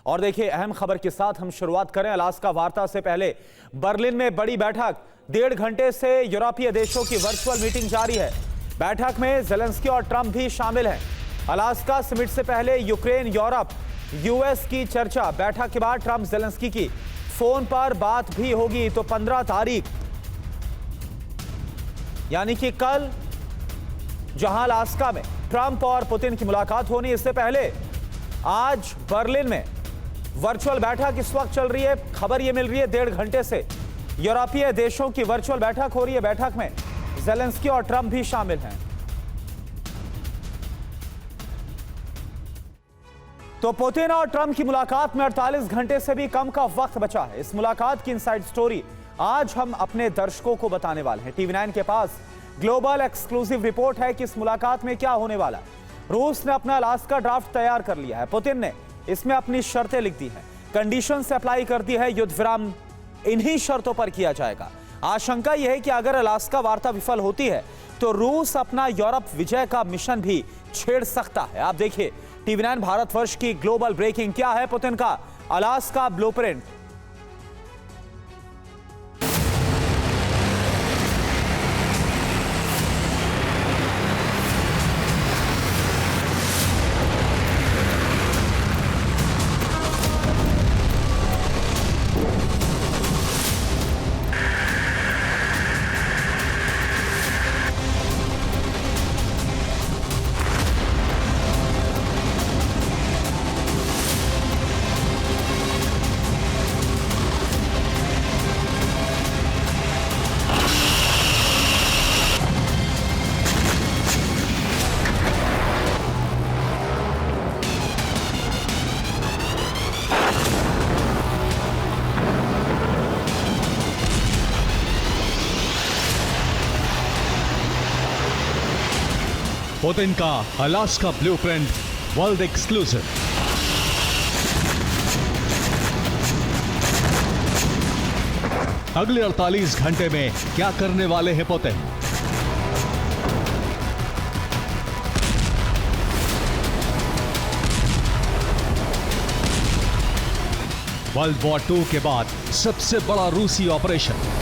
और देखिए अहम खबर के साथ हम शुरुआत करें अलास्का वार्ता से पहले। बर्लिन में बड़ी बैठक, 1.5 घंटे से यूरोपीय देशों की वर्चुअल मीटिंग जारी है। बैठक में जेलेंस्की और ट्रंप भी शामिल हैं। अलास्का समिट से पहले यूक्रेन, यूरोप, यूएस की चर्चा। बैठक के बाद ट्रंप जेलेंस्की की फोन पर बात भी होगी। तो 15 तारीख यानी कि कल जहां अलास्का में ट्रंप और पुतिन की मुलाकात होनी, इससे पहले आज बर्लिन में वर्चुअल बैठक इस वक्त चल रही है। खबर यह मिल रही है 1.5 घंटे से यूरोपीय देशों की वर्चुअल बैठक हो रही है। बैठक में जेलेंस्की और ट्रंप भी शामिल हैं। तो पुतिन और ट्रंप की मुलाकात में 48 घंटे से भी कम का वक्त बचा है। इस मुलाकात की इनसाइड स्टोरी आज हम अपने दर्शकों को बताने वाले हैं। टीवी9 के पास ग्लोबल एक्सक्लूसिव रिपोर्ट है कि इस मुलाकात में क्या होने वाला। रूस ने अपना अलास्का ड्राफ्ट तैयार कर लिया है। पुतिन ने इसमें अपनी शर्तें लिख दी हैं, कंडीशंस अप्लाई कर दी है। युद्ध विराम इन्हीं शर्तों पर किया जाएगा। आशंका यह है कि अगर अलास्का वार्ता विफल होती है तो रूस अपना यूरोप विजय का मिशन भी छेड़ सकता है। आप देखिए टीवी9 भारतवर्ष की ग्लोबल ब्रेकिंग। क्या है पुतिन का अलास्का ब्लूप्रिंट? पुतिन का अलास्का ब्लूप्रिंट वर्ल्ड एक्सक्लूसिव। अगले 48 घंटे में क्या करने वाले हैं पुतिन? वर्ल्ड वॉर 2 के बाद सबसे बड़ा रूसी ऑपरेशन।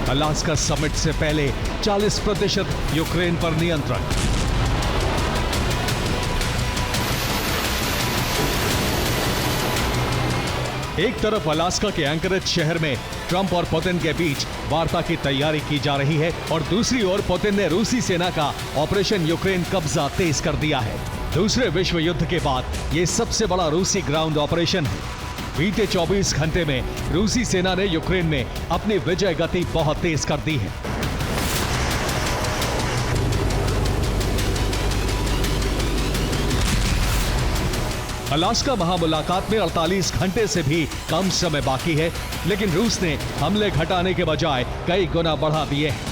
अलास्का समिट से पहले 40% यूक्रेन पर नियंत्रण। एक तरफ अलास्का के एंकरेज शहर में ट्रंप और पुतिन के बीच वार्ता की तैयारी की जा रही है और दूसरी ओर पुतिन ने रूसी सेना का ऑपरेशन यूक्रेन कब्जा तेज कर दिया है। दूसरे विश्व युद्ध के बाद यह सबसे बड़ा रूसी ग्राउंड ऑपरेशन है। बीते 24 घंटे में रूसी सेना ने यूक्रेन में अपनी विजय गति बहुत तेज कर दी है। अलास्का महामुलाकात में 48 घंटे से भी कम समय बाकी है, लेकिन रूस ने हमले घटाने के बजाय कई गुना बढ़ा दिए हैं।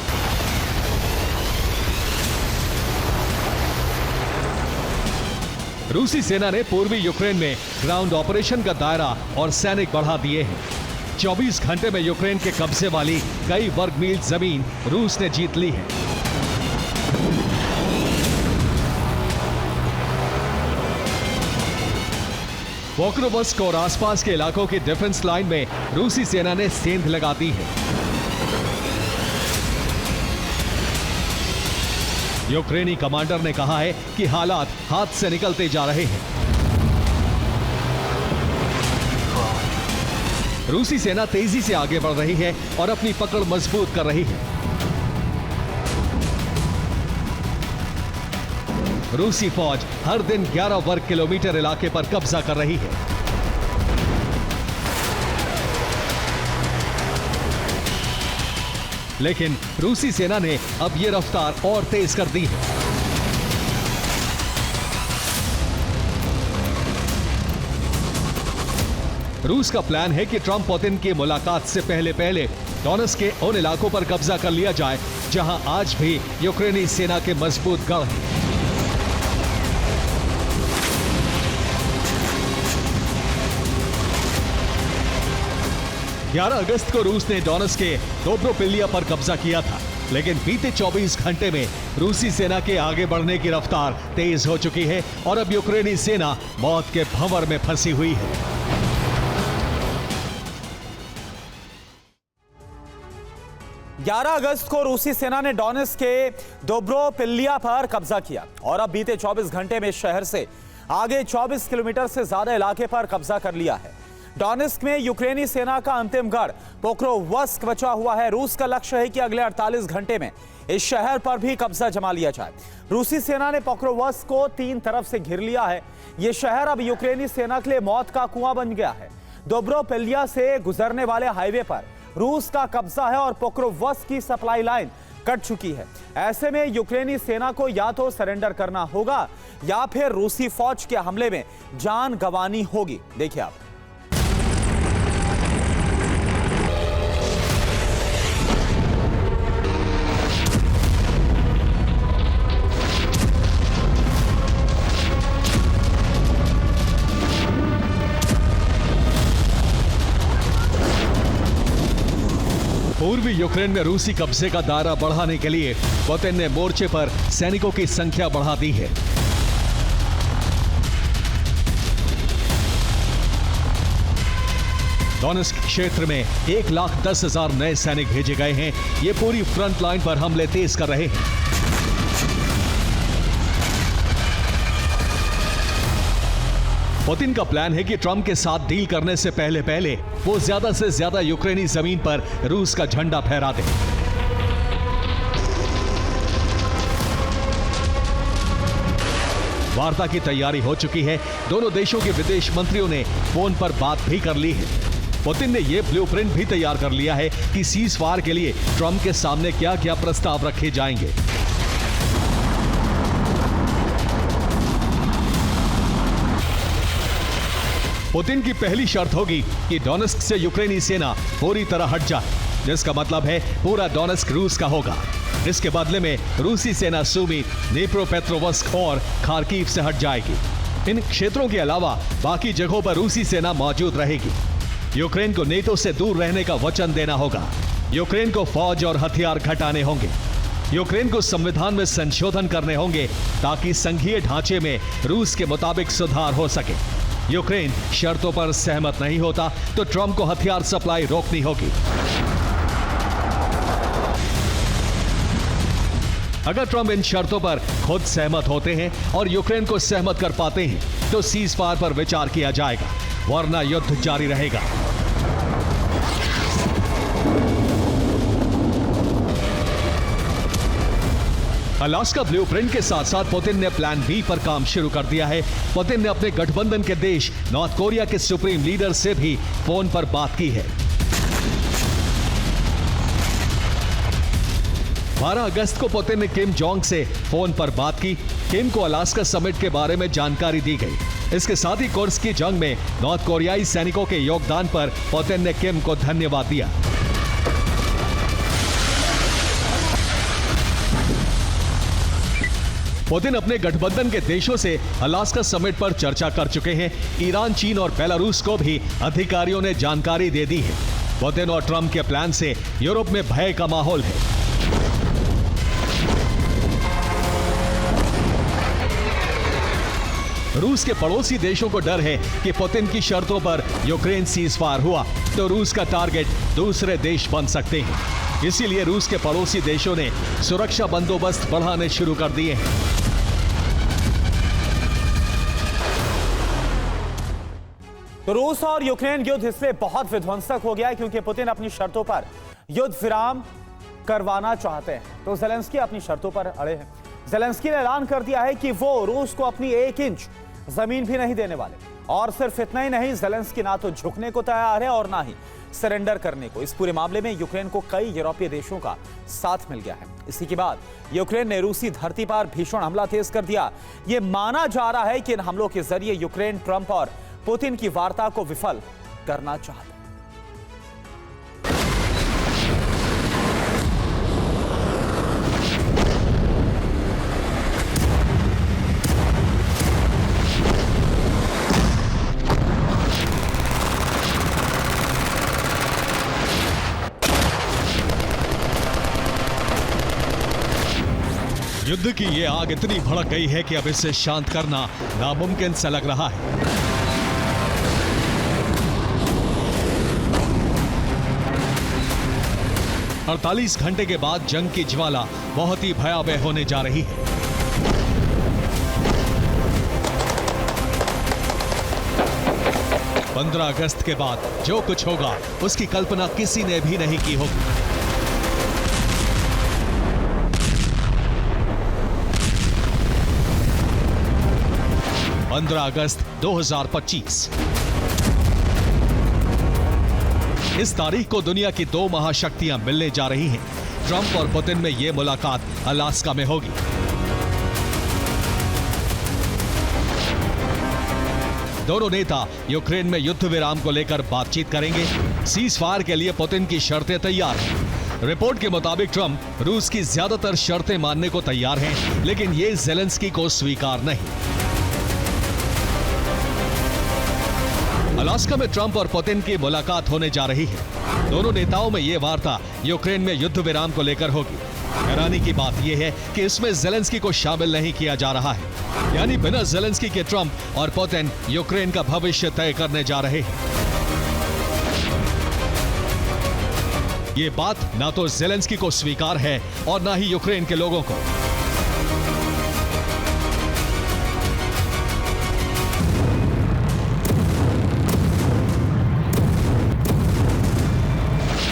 रूसी सेना ने पूर्वी यूक्रेन में ग्राउंड ऑपरेशन का दायरा और सैनिक बढ़ा दिए हैं। 24 घंटे में यूक्रेन के कब्जे वाली कई वर्ग मील जमीन रूस ने जीत ली है। पोक्रोवस्क और आसपास के इलाकों की डिफेंस लाइन में रूसी सेना ने सेंध लगा दी है। यूक्रेनी कमांडर ने कहा है कि हालात हाथ से निकलते जा रहे हैं। रूसी सेना तेजी से आगे बढ़ रही है और अपनी पकड़ मजबूत कर रही है। रूसी फौज हर दिन 11 वर्ग किलोमीटर इलाके पर कब्जा कर रही है। लेकिन रूसी सेना ने अब यह रफ्तार और तेज कर दी है। रूस का प्लान है कि ट्रंप पुतिन की मुलाकात से पहले डोनेट्स्क के उन इलाकों पर कब्जा कर लिया जाए जहां आज भी यूक्रेनी सेना के मजबूत गढ़ हैं। 11 अगस्त को रूस ने डोनेट्स्क के दोब्रोपिलिया पर कब्जा किया था। लेकिन बीते 24 घंटे में रूसी सेना के आगे बढ़ने की रफ्तार तेज हो चुकी है और अब यूक्रेनी सेना मौत के भंवर में फंसी हुई है। 11 अगस्त को रूसी सेना ने डोनेट्स्क के दोब्रोपिल्लिया पर कब्जा किया और अब बीते 24 घंटे में शहर से आगे 24 किलोमीटर से ज्यादा इलाके पर कब्जा कर लिया है। डोनेट्स्क में यूक्रेनी सेना का अंतिम गढ़ पोक्रोवस्क बचा हुआ है। रूस का लक्ष्य है कि अगले 48 घंटे में इस शहर पर भी कब्जा जमा लिया जाए। रूसी सेना ने पोक्रोवस्क को 3 तरफ से घेर लिया है। यह शहर अब यूक्रेनी सेना के लिए मौत का कुआं बन गया है। दोब्रोपिल्लिया से गुजरने वाले हाईवे पर रूस का कब्जा है और पोक्रोवस्क की सप्लाई लाइन कट चुकी है। ऐसे में यूक्रेनी सेना को या तो सरेंडर करना होगा या फिर रूसी फौज के हमले में जान गंवानी होगी। देखिए आप। पूर्वी यूक्रेन में रूसी कब्जे का दायरा बढ़ाने के लिए पुतिन ने मोर्चे पर सैनिकों की संख्या बढ़ा दी है। डोनेट्स्क क्षेत्र में 1,10,000 नए सैनिक भेजे गए हैं। ये पूरी फ्रंट लाइन पर हमले तेज कर रहे हैं। पुतिन का प्लान है कि ट्रंप के साथ डील करने से पहले वो ज्यादा से ज्यादा यूक्रेनी जमीन पर रूस का झंडा फहरा दे। वार्ता की तैयारी हो चुकी है। दोनों देशों के विदेश मंत्रियों ने फोन पर बात भी कर ली है। पुतिन ने यह ब्लूप्रिंट भी तैयार कर लिया है कि सीज फायर के लिए ट्रंप के सामने क्या क्या प्रस्ताव रखे जाएंगे। पुतिन की पहली शर्त होगी कि डोनेट्स्क से यूक्रेनी सेना पूरी तरह हट जाए, जिसका मतलब है पूरा डोनेट्स्क रूस का होगा। इसके बदले में रूसी सेना सूमी, दनीप्रोपेट्रोव्स्क और खार्किव से हट जाएगी। इन क्षेत्रों के अलावा बाकी जगहों पर रूसी सेना मौजूद रहेगी। यूक्रेन को नेटो से दूर रहने का वचन देना होगा। यूक्रेन को फौज और हथियार घटाने होंगे। यूक्रेन को संविधान में संशोधन करने होंगे ताकि संघीय ढांचे में रूस के मुताबिक सुधार हो सके। यूक्रेन शर्तों पर सहमत नहीं होता तो ट्रंप को हथियार सप्लाई रोकनी होगी। अगर ट्रंप इन शर्तों पर खुद सहमत होते हैं और यूक्रेन को सहमत कर पाते हैं तो सीज फायर पर विचार किया जाएगा, वरना युद्ध जारी रहेगा। अलास्का ब्लूप्रिंट के साथ साथ पुतिन ने प्लान बी पर काम शुरू कर दिया है। पुतिन ने अपने गठबंधन के देश नॉर्थ कोरिया के सुप्रीम लीडर से भी फोन पर बात की है। 12 अगस्त को पुतिन ने किम जोंग से फोन पर बात की। किम को अलास्का समिट के बारे में जानकारी दी गई। इसके साथ ही कुर्स्क की जंग में नॉर्थ कोरियाई सैनिकों के योगदान पर पुतिन ने किम को धन्यवाद दिया। पुतिन अपने गठबंधन के देशों से अलास्का समिट पर चर्चा कर चुके हैं। ईरान, चीन और बेलारूस को भी अधिकारियों ने जानकारी दे दी है। पुतिन और ट्रंप के प्लान से यूरोप में भय का माहौल है। रूस के पड़ोसी देशों को डर है कि पुतिन की शर्तों पर यूक्रेन सीज फायर हुआ तो रूस का टारगेट दूसरे देश बन सकते हैं। इसीलिए रूस के पड़ोसी देशों ने सुरक्षा बंदोबस्त बढ़ाने शुरू कर दिए हैं। तो रूस और यूक्रेन युद्ध इसलिए बहुत विध्वंसक हो गया है क्योंकि पुतिन अपनी शर्तों पर युद्ध विराम करवाना चाहते हैं। तो जेलेंस्की अपनी शर्तों पर अड़े हैं। जेलेंस्की ने ऐलान कर दिया है कि वो रूस को अपनी 1 इंच जमीन भी नहीं देने वाले। और सिर्फ इतना ही नहीं, जेलेंस्की ना तो झुकने को तैयार है और ना ही सरेंडर करने को। इस पूरे मामले में यूक्रेन को कई यूरोपीय देशों का साथ मिल गया है। इसी के बाद यूक्रेन ने रूसी धरती पर भीषण हमला तेज कर दिया। यह माना जा रहा है कि इन हमलों के जरिए यूक्रेन ट्रंप और पुतिन की वार्ता को विफल करना चाहता है। युद्ध की ये आग इतनी भड़क गई है कि अब इसे शांत करना नामुमकिन सा लग रहा है। अड़तालीस घंटे के बाद जंग की ज्वाला बहुत ही भयावह होने जा रही है। पंद्रह अगस्त के बाद जो कुछ होगा उसकी कल्पना किसी ने भी नहीं की होगी। अगस्त 2025 इस तारीख को दुनिया की दो महाशक्तियां मिलने जा रही हैं। ट्रंप और पुतिन में यह मुलाकात अलास्का में होगी। दोनों नेता यूक्रेन में युद्ध विराम को लेकर बातचीत करेंगे। सीज फायर के लिए पुतिन की शर्तें तैयार हैं। रिपोर्ट के मुताबिक ट्रंप रूस की ज्यादातर शर्तें मानने को तैयार हैं, लेकिन ये ज़ेलेंस्की को स्वीकार नहीं। अलास्का में ट्रंप और पुतिन की मुलाकात होने जा रही है। दोनों नेताओं में यह वार्ता यूक्रेन में युद्ध विराम को लेकर होगी। हैरानी की बात यह है कि इसमें ज़ेलेंस्की को शामिल नहीं किया जा रहा है, यानी बिना ज़ेलेंस्की के ट्रंप और पुतिन यूक्रेन का भविष्य तय करने जा रहे हैं। ये बात ना तो ज़ेलेंस्की को स्वीकार है और ना ही यूक्रेन के लोगों को।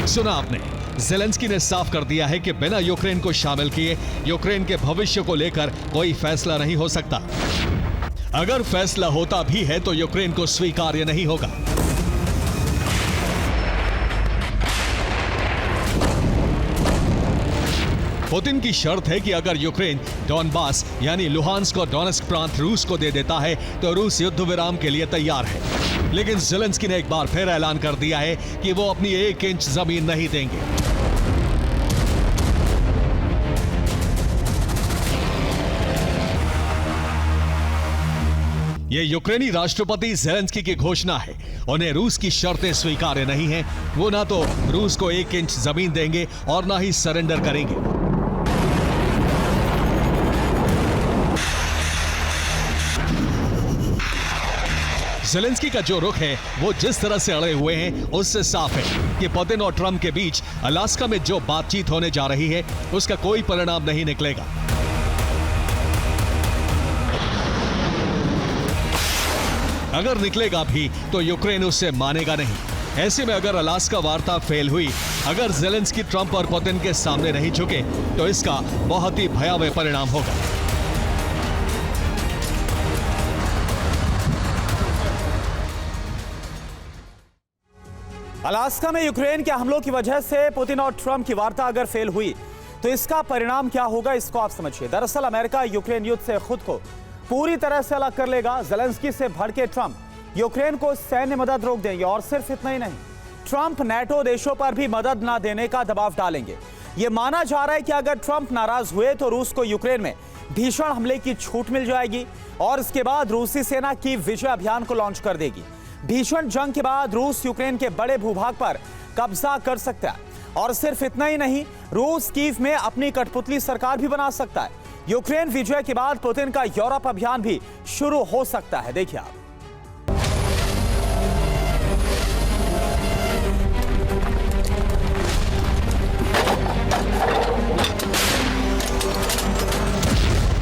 सुना आपने, ज़ेलेंस्की ने साफ कर दिया है कि बिना यूक्रेन को शामिल किए यूक्रेन के भविष्य को लेकर कोई फैसला नहीं हो सकता। अगर फैसला होता भी है तो यूक्रेन को स्वीकार्य नहीं होगा। पुतिन की शर्त है कि अगर यूक्रेन डॉनबास यानी लुहांस्क और डोनेस्क प्रांत रूस को दे देता है तो रूस युद्ध विराम के लिए तैयार है। लेकिन ज़ेलेंस्की ने एक बार फिर ऐलान कर दिया है कि वो अपनी 1 इंच जमीन नहीं देंगे। ये यूक्रेनी राष्ट्रपति ज़ेलेंस्की की घोषणा है। उन्हें रूस की शर्तें स्वीकार्य नहीं हैं। वो ना तो रूस को 1 इंच जमीन देंगे और ना ही सरेंडर करेंगे। ज़ेलेंस्की का जो रुख है वो जिस तरह से अड़े हुए हैं उससे साफ है कि पुतिन और ट्रंप के बीच अलास्का में जो बातचीत होने जा रही है उसका कोई परिणाम नहीं निकलेगा। अगर निकलेगा भी तो यूक्रेन उससे मानेगा नहीं। ऐसे में अगर अलास्का वार्ता फेल हुई, अगर ज़ेलेंस्की ट्रंप और पुतिन के सामने नहीं झुके तो इसका बहुत ही भयावह परिणाम होगा। अलास्का में यूक्रेन के हमलों की वजह से पुतिन और ट्रंप की वार्ता अगर फेल हुई तो इसका परिणाम क्या होगा, इसको आप समझिए। दरअसल अमेरिका यूक्रेन युद्ध से खुद को पूरी तरह से अलग कर लेगा। ज़ेलेंस्की से भड़के ट्रंप यूक्रेन को सैन्य मदद रोक देंगे और सिर्फ इतना ही नहीं, ट्रंप नेटो देशों पर भी मदद ना देने का दबाव डालेंगे। यह माना जा रहा है कि अगर ट्रंप नाराज हुए तो रूस को यूक्रेन में भीषण हमले की छूट मिल जाएगी और इसके बाद रूसी सेना की विजय अभियान को लॉन्च कर देगी। भीषण जंग के बाद रूस यूक्रेन के बड़े भूभाग पर कब्जा कर सकता है और सिर्फ इतना ही नहीं, रूस कीव में अपनी कठपुतली सरकार भी बना सकता है। यूक्रेन विजय के बाद पुतिन का यूरोप अभियान भी शुरू हो सकता है। देखिए आप।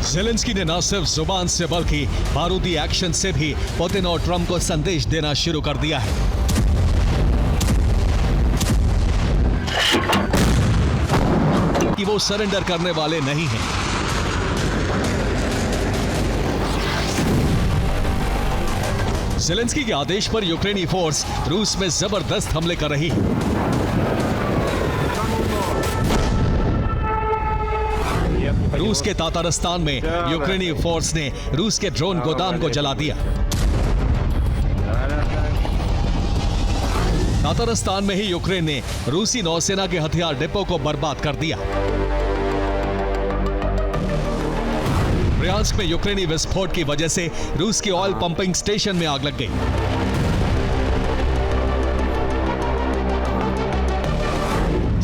ज़ेलेंस्की ने न सिर्फ जुबान से बल्कि बारूदी एक्शन से भी पुतिन और ट्रंप को संदेश देना शुरू कर दिया है। कि वो सरेंडर करने वाले नहीं हैं। ज़ेलेंस्की के आदेश पर यूक्रेनी फोर्स रूस में जबरदस्त हमले कर रही है। रूस के तातारस्तान में यूक्रेनी फोर्स ने रूस के ड्रोन गोदाम को जला दिया। तातारस्तान में ही यूक्रेन ने रूसी नौसेना के हथियार डिपो को बर्बाद कर दिया। ब्रियांस्क में यूक्रेनी विस्फोट की वजह से रूस के ऑयल पंपिंग स्टेशन में आग लग गई।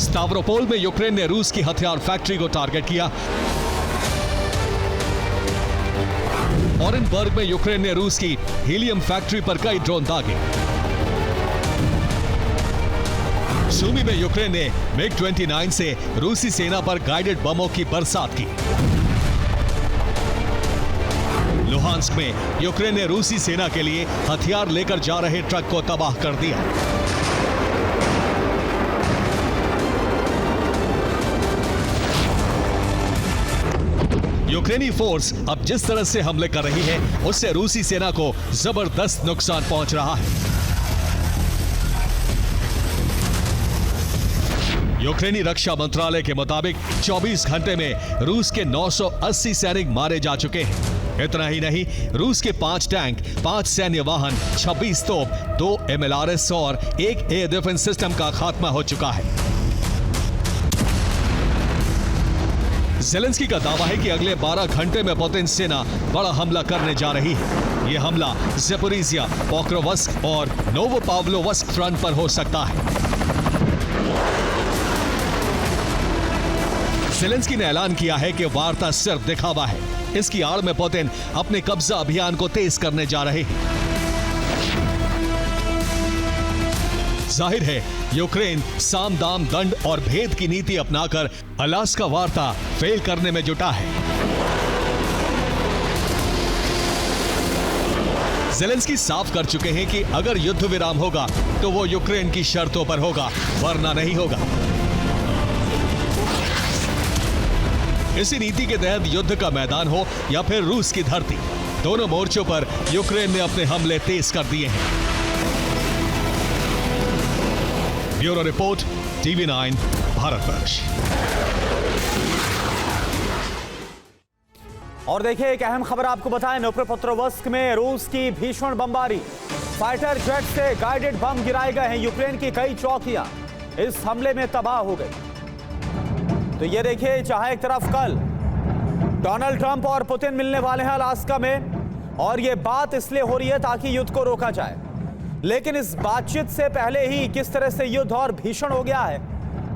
स्टावरोपोल में यूक्रेन ने रूस की हथियार फैक्ट्री को टारगेट किया। ऑरेनबर्ग में यूक्रेन ने रूस की हीलियम फैक्ट्री पर कई ड्रोन दागे। सूमी में यूक्रेन ने MiG-29 से रूसी सेना पर गाइडेड बमों की बरसात की। लुहांस्क में यूक्रेन ने रूसी सेना के लिए हथियार लेकर जा रहे ट्रक को तबाह कर दिया। यूक्रेनी फोर्स अब जिस तरह से हमले कर रही है, उससे रूसी सेना को जबरदस्त नुकसान पहुंच रहा है। यूक्रेनी रक्षा मंत्रालय के मुताबिक 24 घंटे में रूस के 980 सैनिक मारे जा चुके हैं। इतना ही नहीं, रूस के 5 टैंक, 5 सैन्य वाहन, 26 तोप, 2 MLRS और 1 एयर डिफेंस सिस्टम का खात्मा हो चुका है। ज़ेलेंस्की का दावा है कि अगले 12 घंटे में पुतिन सेना बड़ा हमला करने जा रही है। यह हमला ज़ेपोरिजिया, पोक्रोवस्क और नोवोपाव्लोवस्क फ्रंट पर हो सकता है। ज़ेलेंस्की ने ऐलान किया है कि वार्ता सिर्फ दिखावा है। इसकी आड़ में पुतिन अपने कब्जा अभियान को तेज करने जा रहे हैं। जाहिर है, यूक्रेन साम दाम दंड और भेद की नीति अपनाकर अलास्का वार्ता फेल करने में जुटा है। ज़ेलेंस्की साफ कर चुके हैं कि अगर युद्ध विराम होगा तो वो यूक्रेन की शर्तों पर होगा, वरना नहीं होगा। इसी नीति के तहत युद्ध का मैदान हो या फिर रूस की धरती, दोनों मोर्चों पर यूक्रेन ने अपने हमले तेज कर दिए हैं। Bureau report, TV9 Bharatvarsh. और देखिए, एक अहम खबर आपको बताएं, नोप्रोपेट्रोवस्क में रूस की भीषण बमबारी। फाइटर जेट से गाइडेड बम गिराए गए हैं। यूक्रेन की कई चौकियां इस हमले में तबाह हो गई। तो ये देखिए, जहां एक तरफ कल डोनाल्ड ट्रंप और पुतिन मिलने वाले हैं अलास्का में, और ये बात इसलिए हो रही है ताकि युद्ध को रोका जाए, लेकिन इस बातचीत से पहले ही किस तरह से युद्ध और भीषण हो गया है,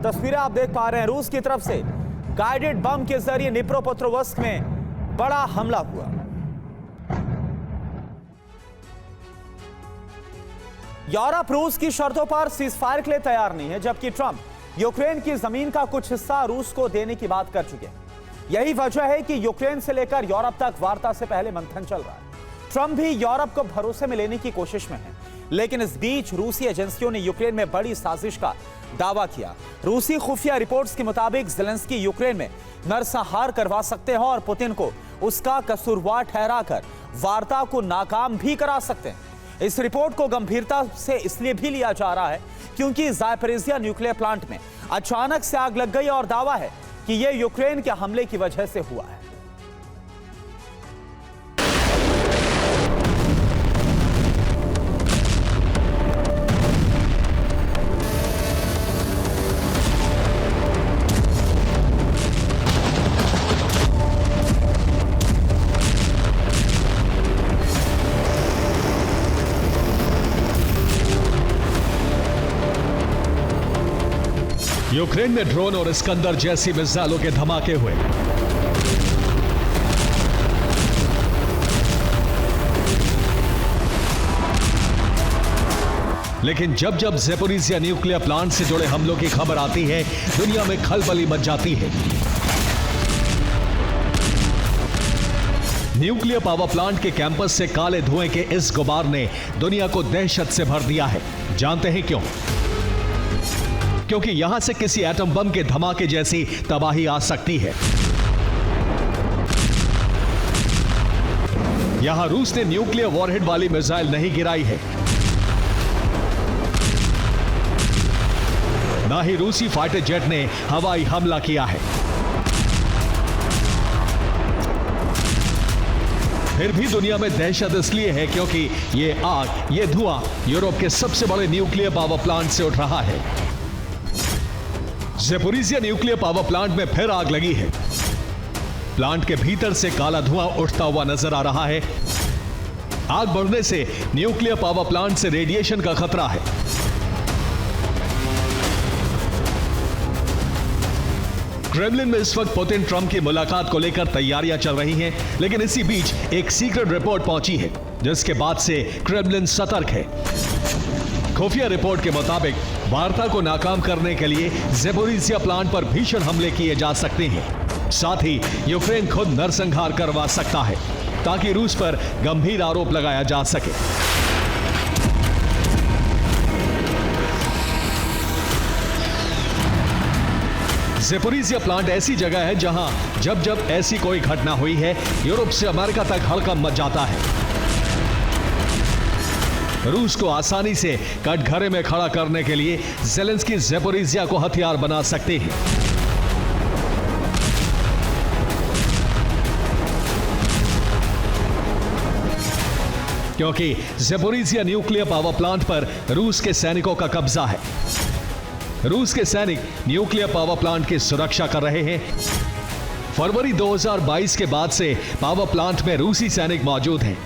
तस्वीरें आप देख पा रहे हैं। रूस की तरफ से गाइडेड बम के जरिए निप्रोपेट्रोवस्क में बड़ा हमला हुआ। यूरोप रूस की शर्तों पर सीजफायर के लिए तैयार नहीं है, जबकि ट्रंप यूक्रेन की जमीन का कुछ हिस्सा रूस को देने की बात कर चुके हैं। यही वजह है कि यूक्रेन से लेकर यूरोप तक वार्ता से पहले मंथन चल रहा है। ट्रंप भी यूरोप को भरोसे में लेने की कोशिश में है, लेकिन इस बीच रूसी एजेंसियों ने यूक्रेन में बड़ी साजिश का दावा किया। रूसी खुफिया रिपोर्ट्स के मुताबिक ज़ेलेंस्की यूक्रेन में नरसंहार करवा सकते हैं और पुतिन को उसका कसूरवार ठहराकर वार्ता को नाकाम भी करा सकते हैं। इस रिपोर्ट को गंभीरता से इसलिए भी लिया जा रहा है क्योंकि ज़ापोरिज़िया न्यूक्लियर प्लांट में अचानक से आग लग गई और दावा है कि यह यूक्रेन के हमले की वजह से हुआ है। यूक्रेन में ड्रोन और इस्कंदर जैसी मिसाइलों के धमाके हुए। लेकिन जब जब ज़ेपोरिज़िया न्यूक्लियर प्लांट से जुड़े हमलों की खबर आती है, दुनिया में खलबली मच जाती है। न्यूक्लियर पावर प्लांट के कैंपस से काले धुएं के इस गुबार ने दुनिया को दहशत से भर दिया है। जानते हैं क्यों? क्योंकि यहां से किसी एटम बम के धमाके जैसी तबाही आ सकती है। यहां रूस ने न्यूक्लियर वॉरहेड वाली मिसाइल नहीं गिराई है, ना ही रूसी फाइटर जेट ने हवाई हमला किया है। फिर भी दुनिया में दहशत इसलिए है क्योंकि ये आग, ये धुआं यूरोप के सबसे बड़े न्यूक्लियर पावर प्लांट से उठ रहा है। ज़ेपोरिज़िया न्यूक्लियर पावर प्लांट में फिर आग लगी है। प्लांट के भीतर से काला धुआं उठता हुआ नजर आ रहा है। आग बढ़ने से न्यूक्लियर पावर प्लांट से रेडिएशन का खतरा है। क्रेमलिन में इस वक्त पुतिन ट्रंप की मुलाकात को लेकर तैयारियां चल रही हैं, लेकिन इसी बीच एक सीक्रेट रिपोर्ट पहुंची है जिसके बाद से क्रेमलिन सतर्क है। खुफिया रिपोर्ट के मुताबिक वार्ता को नाकाम करने के लिए ज़ेपोरिज़िया प्लांट पर भीषण हमले किए जा सकते हैं। साथ ही यूक्रेन खुद नरसंहार करवा सकता है ताकि रूस पर गंभीर आरोप लगाया जा सके। ज़ेपोरिज़िया प्लांट ऐसी जगह है जहां जब जब ऐसी कोई घटना हुई है, यूरोप से अमेरिका तक हड़कंप मच जाता है। रूस को आसानी से कटघरे में खड़ा करने के लिए ज़ेलेंस्की ज़ेपोरिज़िया को हथियार बना सकते हैं। क्योंकि ज़ेपोरिज़िया न्यूक्लियर पावर प्लांट पर रूस के सैनिकों का कब्जा है। रूस के सैनिक न्यूक्लियर पावर प्लांट की सुरक्षा कर रहे हैं। फरवरी 2022 के बाद से पावर प्लांट में रूसी सैनिक मौजूद हैं।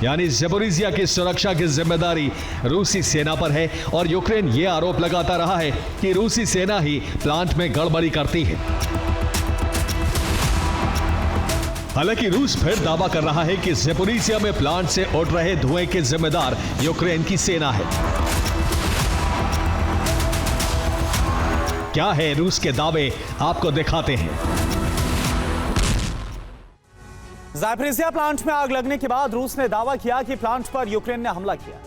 यानी ज़ेपोरिज़िया की सुरक्षा की जिम्मेदारी रूसी सेना पर है और यूक्रेन यह आरोप लगाता रहा है कि रूसी सेना ही प्लांट में गड़बड़ी करती है। हालांकि रूस फिर दावा कर रहा है कि ज़ेपोरिज़िया में प्लांट से उठ रहे धुएं के जिम्मेदार यूक्रेन की सेना है। क्या है रूस के दावे, आपको दिखाते हैं। ज़ापोरिज़िया प्लांट में आग लगने के बाद रूस ने दावा किया कि प्लांट पर यूक्रेन ने हमला किया।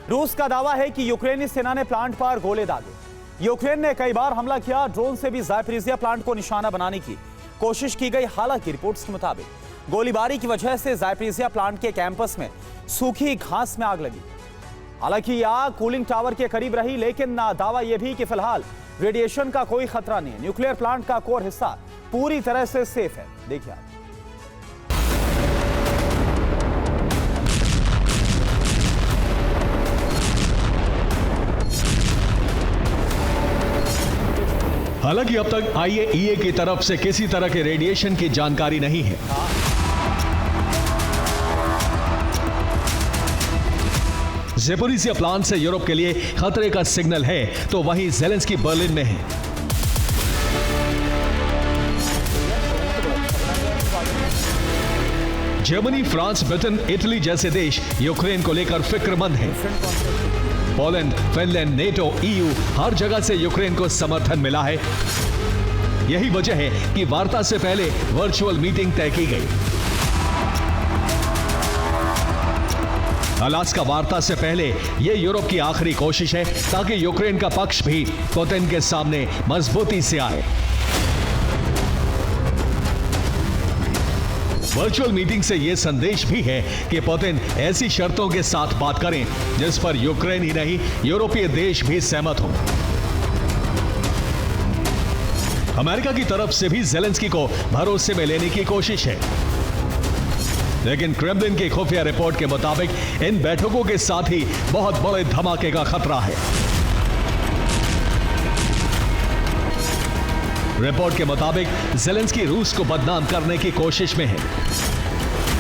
रूस का दावा है कि यूक्रेनी सेना ने प्लांट पर गोले दागे। यूक्रेन ने कई बार हमला किया, ड्रोन से भी ज़ापोरिज़िया प्लांट को निशाना बनाने की कोशिश की गई। हालांकि रिपोर्ट्स के मुताबिक गोलीबारी की वजह से ज़ापोरिज़िया प्लांट के कैंपस में सूखी घास में आग लगी। हालांकि यह आग कूलिंग टावर के करीब रही, लेकिन दावा यह भी कि फिलहाल रेडिएशन का कोई खतरा नहीं है। न्यूक्लियर प्लांट का कोर हिस्सा पूरी तरह से सेफ है। देखिए आप। हालांकि अब तक IAEA की तरफ से किसी तरह के रेडिएशन की जानकारी नहीं है। ज़ेपोरिज़िया प्लांट से यूरोप के लिए खतरे का सिग्नल है, तो वहीं ज़ेलेंस्की बर्लिन में है। जर्मनी, फ्रांस, ब्रिटेन, इटली जैसे देश यूक्रेन को लेकर फिक्रमंद हैं। पोलैंड, फिनलैंड, नेटो, EU हर जगह से यूक्रेन को समर्थन मिला है। यही वजह है कि वार्ता से पहले वर्चुअल मीटिंग तय की गई। अलास्का वार्ता से पहले यह यूरोप की आखिरी कोशिश है ताकि यूक्रेन का पक्ष भी पुतिन के सामने मजबूती से आए। वर्चुअल मीटिंग से यह संदेश भी है कि पुतिन ऐसी शर्तों के साथ बात करें जिस पर यूक्रेन ही नहीं, यूरोपीय देश भी सहमत हों। अमेरिका की तरफ से भी ज़ेलेंस्की को भरोसे में लेने की कोशिश है, लेकिन क्रेमलिन की खुफिया रिपोर्ट के मुताबिक इन बैठकों के साथ ही बहुत बड़े धमाके का खतरा है। रिपोर्ट के मुताबिक ज़ेलेंस्की रूस को बदनाम करने की कोशिश में है।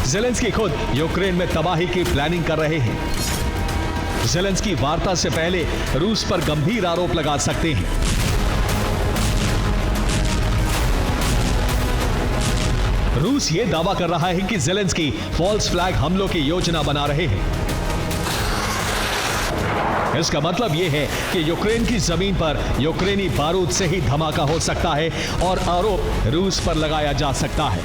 ज़ेलेंस्की खुद यूक्रेन में तबाही की प्लानिंग कर रहे हैं। ज़ेलेंस्की वार्ता से पहले रूस पर गंभीर आरोप लगा सकते हैं। रूस यह दावा कर रहा है कि ज़ेलेंस्की फॉल्स फ्लैग हमलों की योजना बना रहे हैं। इसका मतलब यह है कि यूक्रेन की जमीन पर यूक्रेनी बारूद से ही धमाका हो सकता है और आरोप रूस पर लगाया जा सकता है।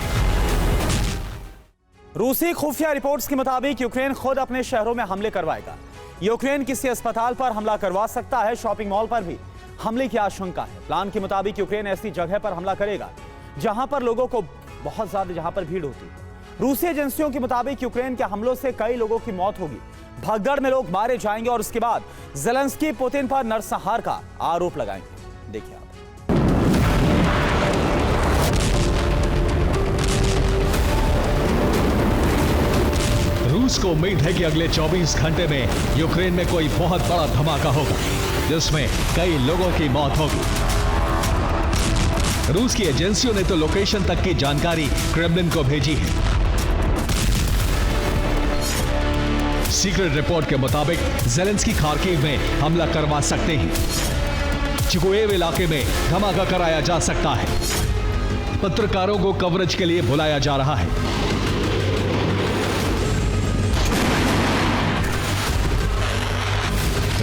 रूसी खुफिया रिपोर्ट्स के मुताबिक यूक्रेन खुद अपने शहरों में हमले करवाएगा। यूक्रेन किसी अस्पताल पर हमला करवा सकता है, शॉपिंग मॉल पर भी हमले की आशंका है। प्लान के मुताबिक यूक्रेन ऐसी जगह पर हमला करेगा जहां पर लोगों को बहुत ज्यादा जहां पर भीड़ होती है। रूसी एजेंसियों के मुताबिक यूक्रेन के हमलों से कई लोगों की मौत होगी, भगदड़ में लोग मारे जाएंगे और उसके बाद ज़ेलेंस्की पुतिन पर नरसंहार का आरोप लगाएंगे। देखिए आप। रूस को उम्मीद है कि अगले 24 घंटे में यूक्रेन में कोई बहुत बड़ा धमाका होगा जिसमें कई लोगों की मौत होगी। रूस की एजेंसियों ने तो लोकेशन तक की जानकारी क्रेमलिन को भेजी है। सीक्रेट रिपोर्ट के मुताबिक जेलेंस्की खार्किव में हमला करवा सकते हैं। चिकुएव इलाके में धमाका कराया जा सकता है। पत्रकारों को कवरेज के लिए बुलाया जा रहा है।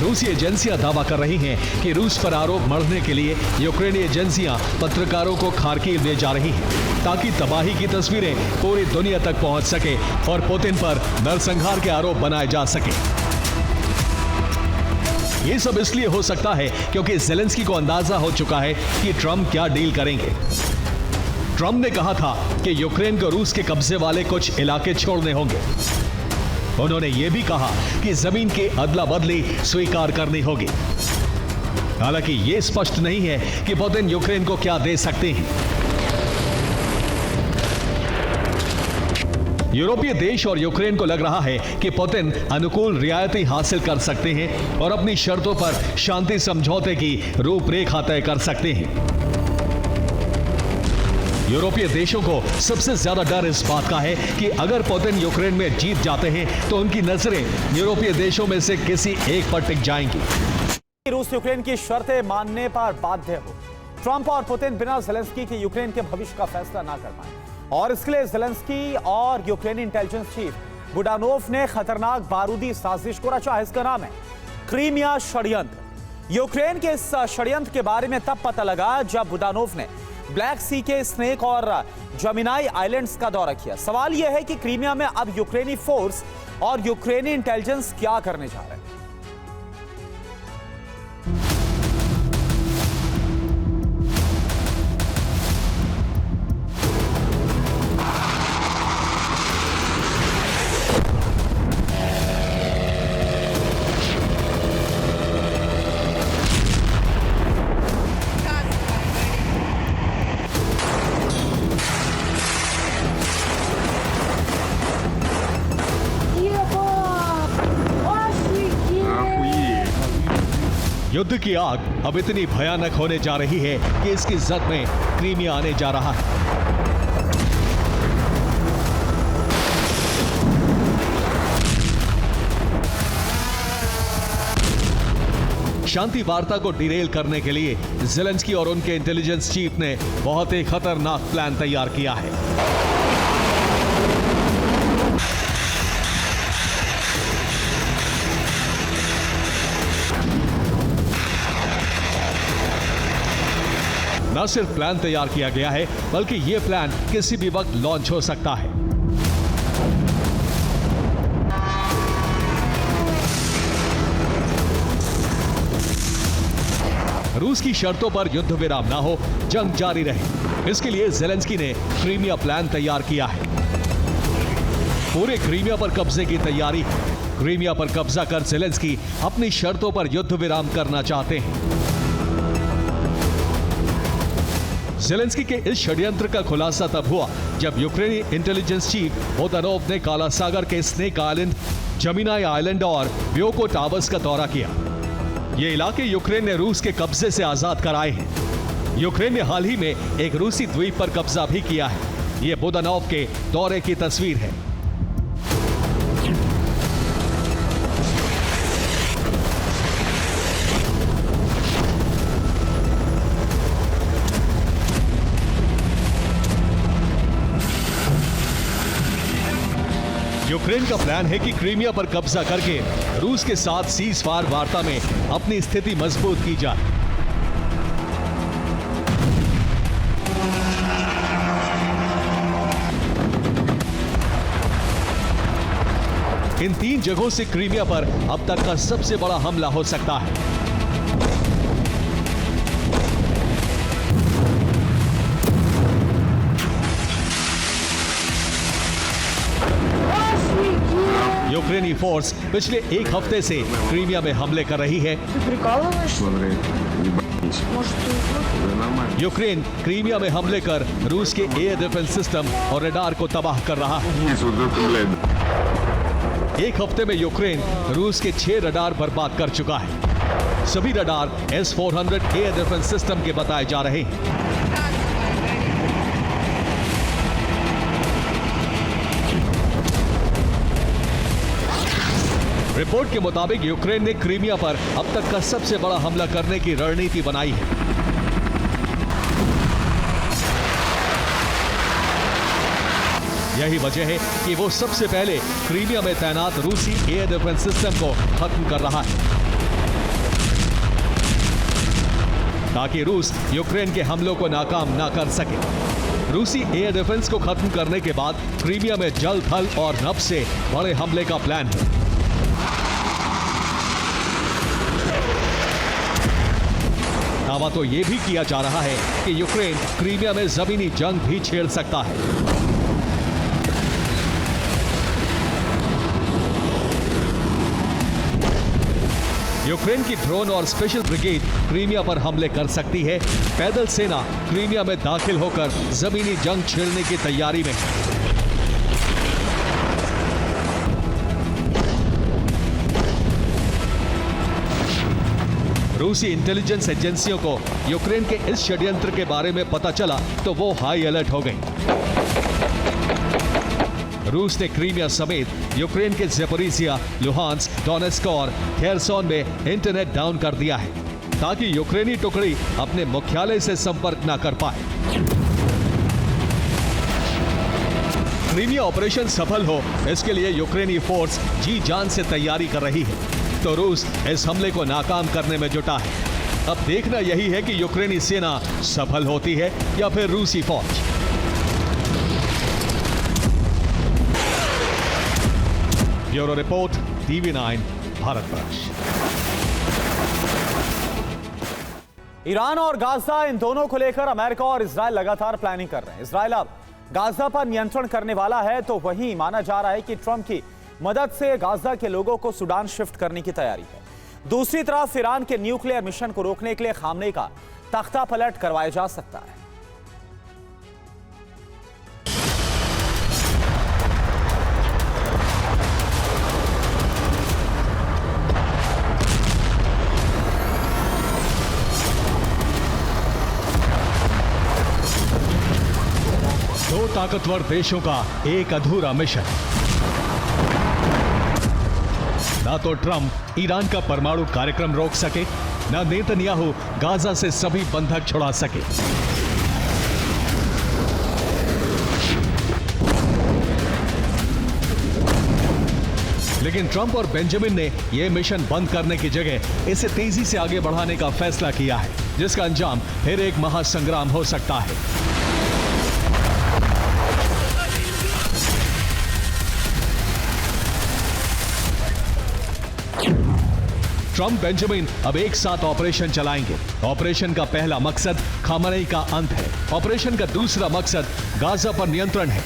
रूसी एजेंसियां दावा कर रही हैं कि रूस पर आरोप मढ़ने के लिए यूक्रेनी एजेंसियां पत्रकारों को खार्किव ले जा रही हैं ताकि तबाही की तस्वीरें पूरी दुनिया तक पहुंच सके और पुतिन पर नरसंहार के आरोप बनाए जा सके। ये सब इसलिए हो सकता है क्योंकि जेलेंस्की को अंदाजा हो चुका है कि ट्रंप क्या डील करेंगे। ट्रंप ने कहा था कि यूक्रेन को रूस के कब्जे वाले कुछ इलाके छोड़ने होंगे। उन्होंने यह भी कहा कि जमीन की अदला बदली स्वीकार करनी होगी। हालांकि यह स्पष्ट नहीं है कि पुतिन यूक्रेन को क्या दे सकते हैं। यूरोपीय देश और यूक्रेन को लग रहा है कि पुतिन अनुकूल रियायतें हासिल कर सकते हैं और अपनी शर्तों पर शांति समझौते की रूपरेखा तय कर सकते हैं। यूरोपीय देशों को सबसे ज्यादा डर इस बात का है कि अगर पुतिन यूक्रेन में जीत जाते हैं तो उनकी नजरें यूरोपीय देशों में से किसी एक पर टिक जाएंगी। रूस यूक्रेन की शर्तें मानने पर बाध्य हो। ट्रंप और पुतिन बिना जेलेंस्की के यूक्रेन के भविष्य का फैसला ना कर पाए और इसके लिए जेलेंस्की और यूक्रेनी इंटेलिजेंस चीफ बुडानोव ने खतरनाक बारूदी साजिश को रचा है। इसका नाम है क्रीमिया षड्यंत्र। यूक्रेन के इस षड्यंत्र के बारे में तब पता लगा जब बुडानोव ने ब्लैक सी के स्नेक और जमिनाई आइलैंड्स का दौरा किया। सवाल यह है कि क्रीमिया में अब यूक्रेनी फोर्स और यूक्रेनी इंटेलिजेंस क्या करने जा रहे हैं। युद्ध की आग अब इतनी भयानक होने जा रही है कि इसकी जद में क्रीमिया आने जा रहा है। शांति वार्ता को डिरेल करने के लिए जेलेंस्की और उनके इंटेलिजेंस चीफ ने बहुत ही खतरनाक प्लान तैयार किया है। न सिर्फ प्लान तैयार किया गया है बल्कि यह प्लान किसी भी वक्त लॉन्च हो सकता है। रूस की शर्तों पर युद्ध विराम ना हो, जंग जारी रहे, इसके लिए जेलेंस्की ने क्रीमिया प्लान तैयार किया है। पूरे क्रीमिया पर कब्जे की तैयारी। क्रीमिया पर कब्जा कर जेलेंस्की अपनी शर्तों पर युद्ध विराम करना चाहते हैं। जेलेंस्की के इस षड्यंत्र का खुलासा तब हुआ जब यूक्रेनी इंटेलिजेंस चीफ बुदानोव ने काला सागर के स्नेक आइलैंड, जमिनाई आइलैंड और ब्योको टावर्स का दौरा किया। ये इलाके यूक्रेन ने रूस के कब्जे से आजाद कराए हैं। यूक्रेन ने हाल ही में एक रूसी द्वीप पर कब्जा भी किया है। ये बुदानोव के दौरे की तस्वीर है। यूक्रेन का प्लान है कि क्रीमिया पर कब्जा करके रूस के साथ सीज फायर वार्ता में अपनी स्थिति मजबूत की जाए। इन 3 जगहों से क्रीमिया पर अब तक का सबसे बड़ा हमला हो सकता है। यूक्रेनी फोर्स पिछले 1 हफ्ते से क्रीमिया में हमले कर रही है। यूक्रेन क्रीमिया में हमले कर रूस के एयर डिफेंस सिस्टम और रडार को तबाह कर रहा है। 1 हफ्ते में यूक्रेन रूस के 6 रडार बर्बाद कर चुका है। सभी radar S-400 air defence system के बताए जा रहे हैं। रिपोर्ट के मुताबिक यूक्रेन ने क्रीमिया पर अब तक का सबसे बड़ा हमला करने की रणनीति बनाई है। यही वजह है कि वो सबसे पहले क्रीमिया में तैनात रूसी एयर डिफेंस सिस्टम को खत्म कर रहा है, ताकि रूस यूक्रेन के हमलों को नाकाम ना कर सके। रूसी एयर डिफेंस को खत्म करने के बाद क्रीमिया में जल, थल और नभ से बड़े हमले का प्लान है। दावा तो यह भी किया जा रहा है कि यूक्रेन क्रीमिया में जमीनी जंग भी छेड़ सकता है। यूक्रेन की ड्रोन और स्पेशल ब्रिगेड क्रीमिया पर हमले कर सकती है। पैदल सेना क्रीमिया में दाखिल होकर जमीनी जंग छेड़ने की तैयारी में है। रूसी इंटेलिजेंस एजेंसियों को यूक्रेन के इस षड्यंत्र के बारे में पता चला तो वो हाई अलर्ट हो गई। रूस ने क्रीमिया समेत यूक्रेन के ज़ेपोरिजिया, लुहांस्क, डोनेस्क और खेरसोन में इंटरनेट डाउन कर दिया है, ताकि यूक्रेनी टुकड़ी अपने मुख्यालय से संपर्क न कर पाए। क्रीमिया ऑपरेशन सफल हो, इसके लिए यूक्रेनी फोर्स जी जान से तैयारी कर रही है, तो रूस इस हमले को नाकाम करने में जुटा है। अब देखना यही है कि यूक्रेनी सेना सफल होती है या फिर रूसी फौज। Bureau report, TV9 Bharatvarsh. Iran और गाजा, इन दोनों को लेकर अमेरिका और इजराइल लगातार प्लानिंग कर रहे हैं। इजराइल अब गाजा पर नियंत्रण करने वाला है, तो वहीं माना जा रहा है कि ट्रंप की मदद से गाजा के लोगों को सूडान शिफ्ट करने की तैयारी है। दूसरी तरफ ईरान के न्यूक्लियर मिशन को रोकने के लिए खामनेई का तख्ता पलट करवाया जा सकता है। दो ताकतवर देशों का एक अधूरा मिशन। ना तो ट्रंप ईरान का परमाणु कार्यक्रम रोक सके, ना नेतन्याहू गाजा से सभी बंधक छुड़ा सके। लेकिन ट्रंप और बेंजामिन ने यह मिशन बंद करने की जगह इसे तेजी से आगे बढ़ाने का फैसला किया है, जिसका अंजाम फिर एक महासंग्राम हो सकता है। ट्रंप बेंजामिन अब एक साथ ऑपरेशन चलाएंगे। ऑपरेशन का पहला मकसद खामनेई का अंत है। ऑपरेशन का दूसरा मकसद गाजा पर नियंत्रण है।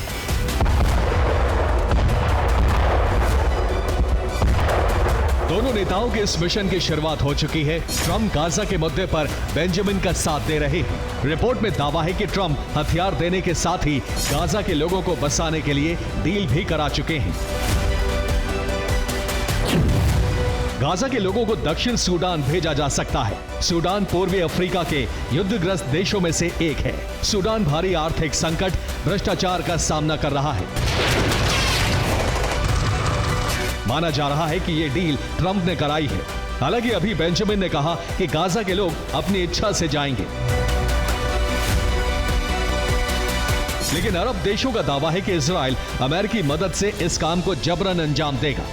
दोनों नेताओं के इस मिशन की शुरुआत हो चुकी है। ट्रंप गाजा के मुद्दे पर बेंजामिन का साथ दे रहे हैं। रिपोर्ट में दावा है कि ट्रंप हथियार देने के साथ ही गाजा के लोगों को बसाने के लिए डील भी करा चुके हैं। गाजा के लोगों को दक्षिण सूडान भेजा जा सकता है। सूडान पूर्वी अफ्रीका के युद्धग्रस्त देशों में से एक है। सूडान भारी आर्थिक संकट, भ्रष्टाचार का सामना कर रहा है। माना जा रहा है कि यह डील ट्रंप ने कराई है। हालांकि अभी बेंजामिन ने कहा कि गाजा के लोग अपनी इच्छा से जाएंगे। लेकिन अरब देशों का दावा है कि इजराइल अमेरिकी मदद से इस काम को जबरन अंजाम देगा।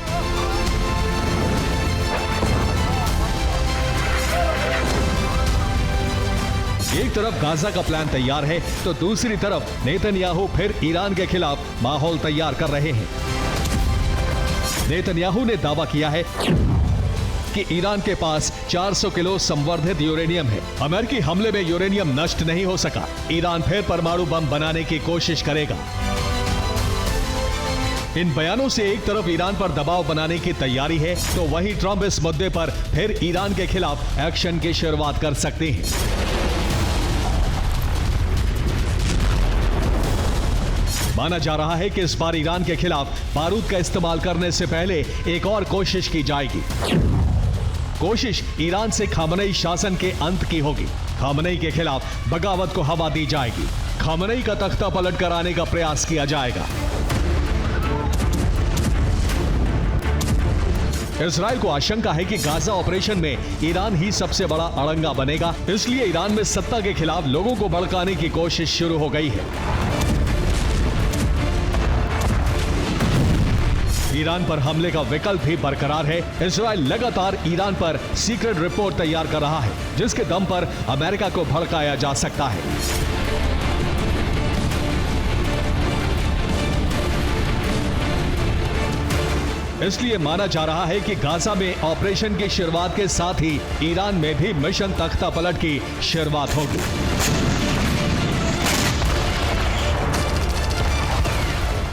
एक तरफ गाजा का प्लान तैयार है, तो दूसरी तरफ नेतन्याहू फिर ईरान के खिलाफ माहौल तैयार कर रहे हैं। नेतन्याहू ने दावा किया है कि ईरान के पास 400 किलो संवर्धित यूरेनियम है। अमेरिकी हमले में यूरेनियम नष्ट नहीं हो सका। ईरान फिर परमाणु बम बनाने की कोशिश करेगा। इन बयानों से एक तरफ ईरान पर दबाव बनाने की तैयारी है, तो वहीं ट्रंप इस मुद्दे पर फिर ईरान के खिलाफ एक्शन की शुरुआत कर सकते हैं। माना जा रहा है कि इस बार ईरान के खिलाफ बारूद का इस्तेमाल करने से पहले एक और कोशिश की जाएगी। कोशिश ईरान से खामनेई शासन के अंत की होगी। खामनेई के खिलाफ बगावत को हवा दी जाएगी। खामनेई का तख्ता पलट कराने का प्रयास किया जाएगा। इजराइल को आशंका है कि गाजा ऑपरेशन में ईरान ही सबसे बड़ा अड़ंगा बनेगा, इसलिए ईरान में सत्ता के खिलाफ लोगों को भड़काने की कोशिश शुरू हो गई है। ईरान पर हमले का विकल्प भी बरकरार है। इजराइल लगातार ईरान पर सीक्रेट रिपोर्ट तैयार कर रहा है, जिसके दम पर अमेरिका को भड़काया जा सकता है। इसलिए माना जा रहा है कि गाजा में ऑपरेशन की शुरुआत के साथ ही ईरान में भी मिशन तख्ता पलट की शुरुआत होगी।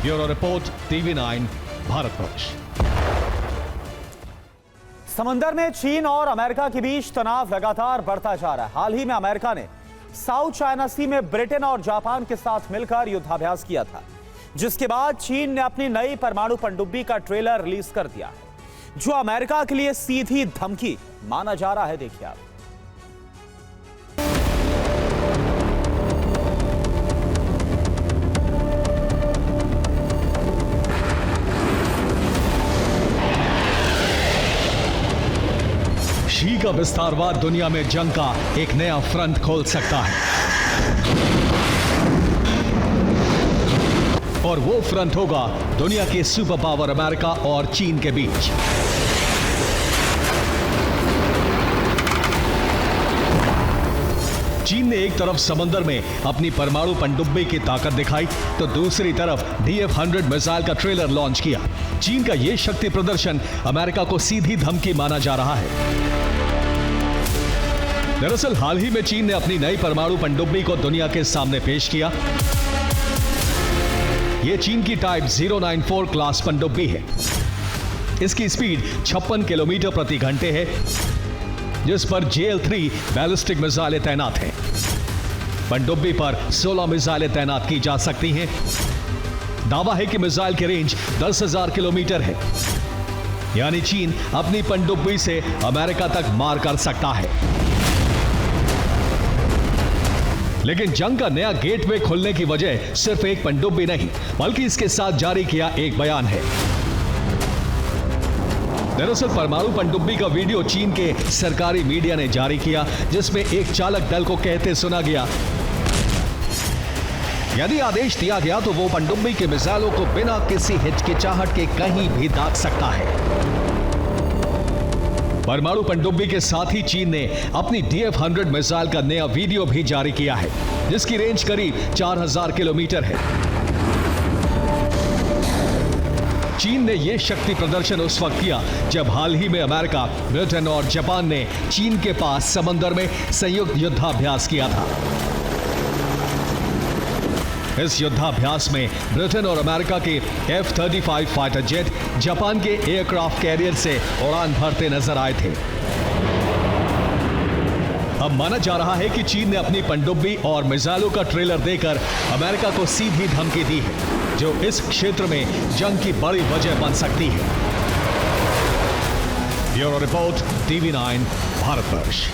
Bureau report, TV9 Bharatvarsh. समंदर में चीन और अमेरिका के बीच तनाव लगातार बढ़ता जा रहा है। हाल ही में अमेरिका ने साउथ चाइना सी में ब्रिटेन और जापान के साथ मिलकर युद्धाभ्यास किया था, जिसके बाद चीन ने अपनी नई परमाणु पनडुब्बी का ट्रेलर रिलीज कर दिया, जो अमेरिका के लिए सीधी धमकी माना जा रहा है। देखिए आप। शी का विस्तारवाद दुनिया में जंग का एक नया फ्रंट खोल सकता है, और वो फ्रंट होगा दुनिया के सुपर पावर अमेरिका और चीन के बीच। चीन ने एक तरफ समंदर में अपनी परमाणु पनडुब्बी की ताकत दिखाई, तो दूसरी तरफ DF-100 मिसाइल का ट्रेलर लॉन्च किया। चीन का यह शक्ति प्रदर्शन अमेरिका को सीधी धमकी माना जा रहा है। दरअसल हाल ही में चीन ने अपनी नई परमाणु पनडुब्बी को दुनिया के सामने पेश किया। यह चीन की टाइप 094 क्लास पनडुब्बी है। इसकी स्पीड 56 किलोमीटर प्रति घंटे है, जिस पर JL-3 बैलिस्टिक मिसाइलें तैनात हैं। पनडुब्बी पर 16 मिसाइलें तैनात की जा सकती हैं। दावा है कि मिसाइल की रेंज 10,000 किलोमीटर है, यानी चीन अपनी पनडुब्बी से अमेरिका तक मार कर सकता है। लेकिन जंग का नया गेटवे खुलने की वजह सिर्फ एक पनडुब्बी नहीं, बल्कि इसके साथ जारी किया एक बयान है। दरअसल परमाणु पनडुब्बी का वीडियो चीन के सरकारी मीडिया ने जारी किया, जिसमें एक चालक दल को कहते सुना गया, यदि आदेश दिया गया तो वो पनडुब्बी के मिसाइलों को बिना किसी हिचकिचाहट के कहीं भी दाग सकता है। परमाणु पनडुब्बी के साथ ही चीन ने अपनी DF-100 मिसाइल का नया वीडियो भी जारी किया है, जिसकी रेंज करीब 4000 किलोमीटर है। चीन ने यह शक्ति प्रदर्शन उस वक्त किया जब हाल ही में अमेरिका, ब्रिटेन और जापान ने चीन के पास समंदर में संयुक्त युद्धाभ्यास किया था। इस युद्धाभ्यास में ब्रिटेन और अमेरिका के F-35 फाइटर जेट जापान के एयरक्राफ्ट कैरियर से उड़ान भरते नजर आए थे। अब माना जा रहा है कि चीन ने अपनी पनडुब्बी और मिसाइलों का ट्रेलर देकर अमेरिका को सीधी धमकी दी है, जो इस क्षेत्र में जंग की बड़ी वजह बन सकती है। Bureau report, TV9 Bharatvarsh.